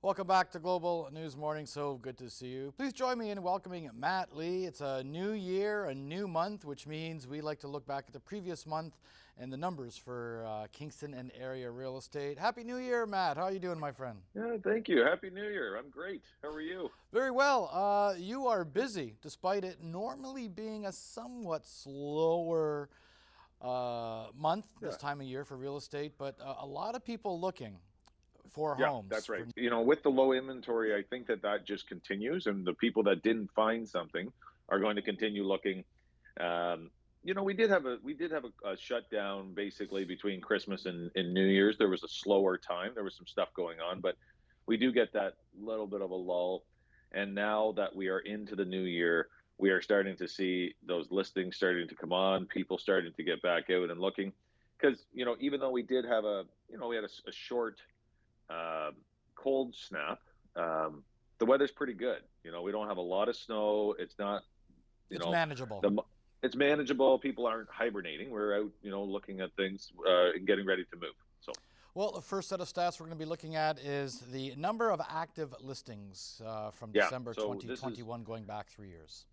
Welcome back to Global News Morning. So good to see you. Please join me in welcoming Matt Lee. It's a new year, a new month, which means we like to look back at the previous month and the numbers for Kingston and area real estate. Happy New Year, Matt. How are you doing, my friend? Yeah, thank you. Happy New Year. I'm great. How are you? Very well. You are busy, despite it normally being a somewhat slower month this Yeah. time of year for real estate, but a lot of people looking for Yeah, homes. that's right. With the low inventory, I think that just continues, and the people that didn't find something are going to continue looking. Um, we did have a shutdown basically between Christmas and New Year's. There was a slower time. There was some stuff going on, but we do get that little bit of a lull. And now that we are into the new year, we are starting to see those listings starting to come on, people starting to get back out and looking. Because, even though we did have we had a short uh, cold snap. The weather's pretty good. We don't have a lot of snow. It's not, you It's know, manageable. the it's manageable. People aren't hibernating. We're out, looking at things and getting ready to move. So Well, the first set of stats we're going to be looking at is the number of active listings from yeah, December so this is 2021 going back 3 years.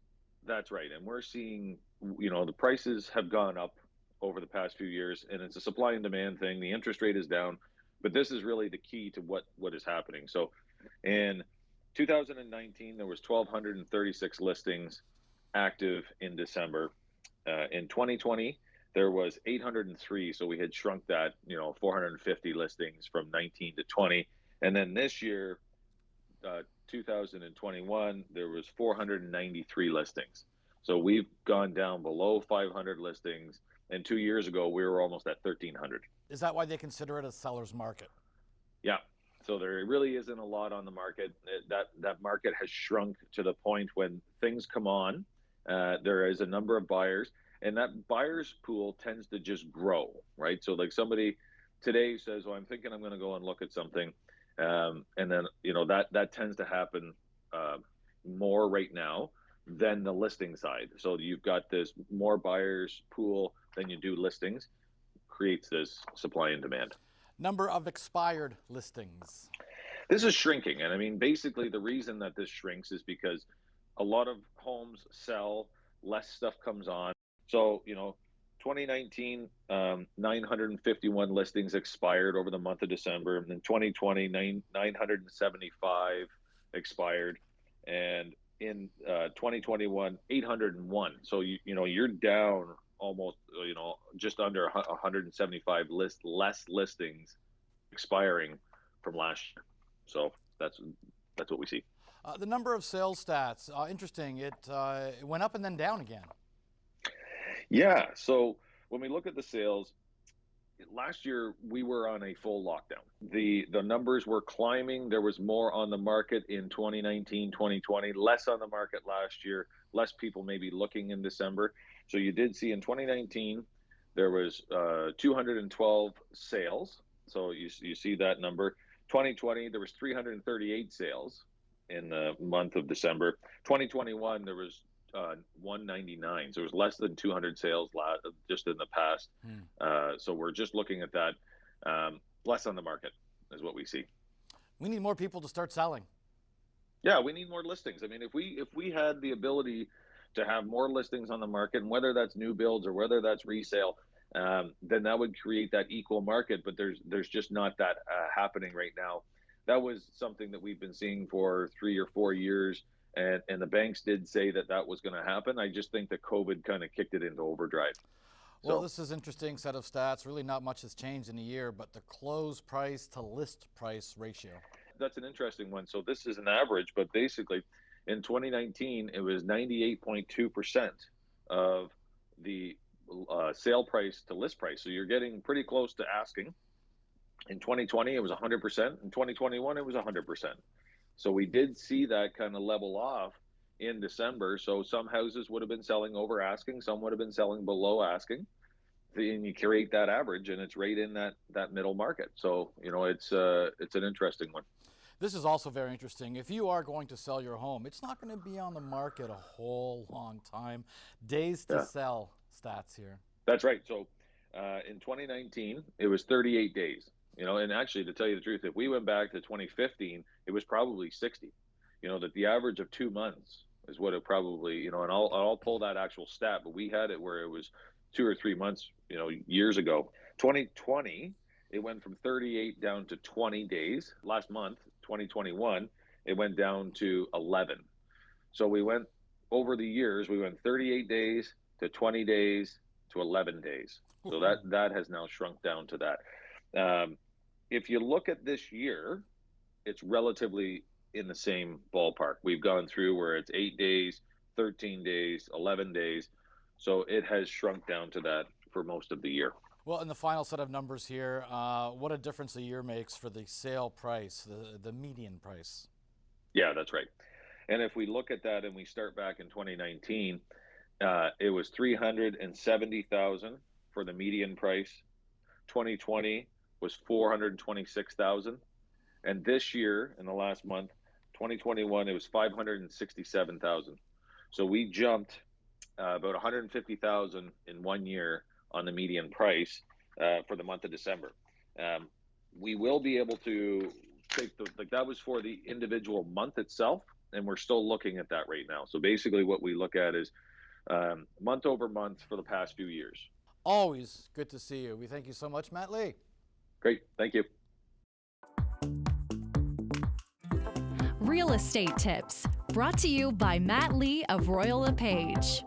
that's right, and we're seeing, the prices have gone up over the past few years, and it's a supply and demand thing. The interest rate is down, but this is really the key to what is happening. So in 2019, there was 1,236 listings active in December. In 2020, there was 803, so we had shrunk that, 450 listings from 19 to 20. And then this year, 2021, there was 493 listings. So we've gone down below 500 listings. And 2 years ago, we were almost at 1,300. Is that why they consider it a seller's market? Yeah. So there really isn't a lot on the market. That market has shrunk to the point when things come on, there is a number of buyers, and that buyers pool tends to just grow, right? So like somebody today says, "Oh, I'm thinking I'm going to go and look at something," and then that tends to happen uh, more right now than the listing side. So you've got this more buyers pool than you do listings, creates this supply and demand. Number of expired listings. This is shrinking. And I mean, basically, the reason that this shrinks is because a lot of homes sell, less stuff comes on. So, 2019, 951 listings expired over the month of December. And then 2020, 975 expired. And in 2021, 801. So, you're down almost, just under 175 less listings expiring from last year. So that's what we see. The number of sales stats, interesting. It went up and then down again. Yeah. So when we look at the sales, last year we were on a full lockdown. The numbers were climbing. There was more on the market in 2019, 2020, less on the market last year, less people maybe looking in December. So you did see in 2019 there was 212 sales. So you see that number. 2020 there was 338 sales in the month of December. 2021 there was 199. So it was less than 200 sales just in the past. Hmm. So we're just looking at that. Less on the market is what we see. We need more people to start selling. Yeah, we need more listings. I mean, if we had the ability to have more listings on the market, and whether that's new builds or whether that's resale, then that would create that equal market. But there's just not that happening right now. That was something that we've been seeing for 3 or 4 years, and the banks did say that was going to happen. I just think that COVID kind of kicked it into overdrive. Well, So this is an interesting set of stats. Really, not much has changed in a year, but the close price to list price ratio. that's an interesting one. So this is an average, but basically in 2019, it was 98.2% of the sale price to list price. So you're getting pretty close to asking. In 2020, it was 100%. In 2021, it was 100%. So we did see that kind of level off in December. So some houses would have been selling over asking, some would have been selling below asking. And you create that average, and it's right in that middle market. So it's an interesting one. This is also very interesting. If you are going to sell your home, it's not going to be on the market a whole long time. Days to Yeah, sell stats here. that's right. So in 2019, it was 38 days. And actually, to tell you the truth, if we went back to 2015, it was probably 60. That the average of 2 months is what it probably, and I'll pull that actual stat, but we had it where it was 2 or 3 months, years ago. 2020, it went from 38 down to 20 days. Last month, 2021, it went down to 11. So we went over the years, we went 38 days to 20 days to 11 days. So that has now shrunk down to that. If you look at this year, it's relatively in the same ballpark. We've gone through where it's 8 days, 13 days, 11 days. So it has shrunk down to that for most of the year. Well, in the final set of numbers here, what a difference a year makes for the sale price, the median price. Yeah, that's right. And if we look at that and we start back in 2019, it was 370,000 for the median price. 2020 was 426,000, and this year, in the last month, 2021, it was 567,000. So we jumped about 150,000 in 1 year on the median price for the month of December. We will be able to take that was for the individual month itself, and we're still looking at that right now. So basically, what we look at is month over month for the past few years. Always good to see you. We thank you so much, Matt Lee. Great, thank you. Real Estate Tips, brought to you by Matt Lee of Royal LePage.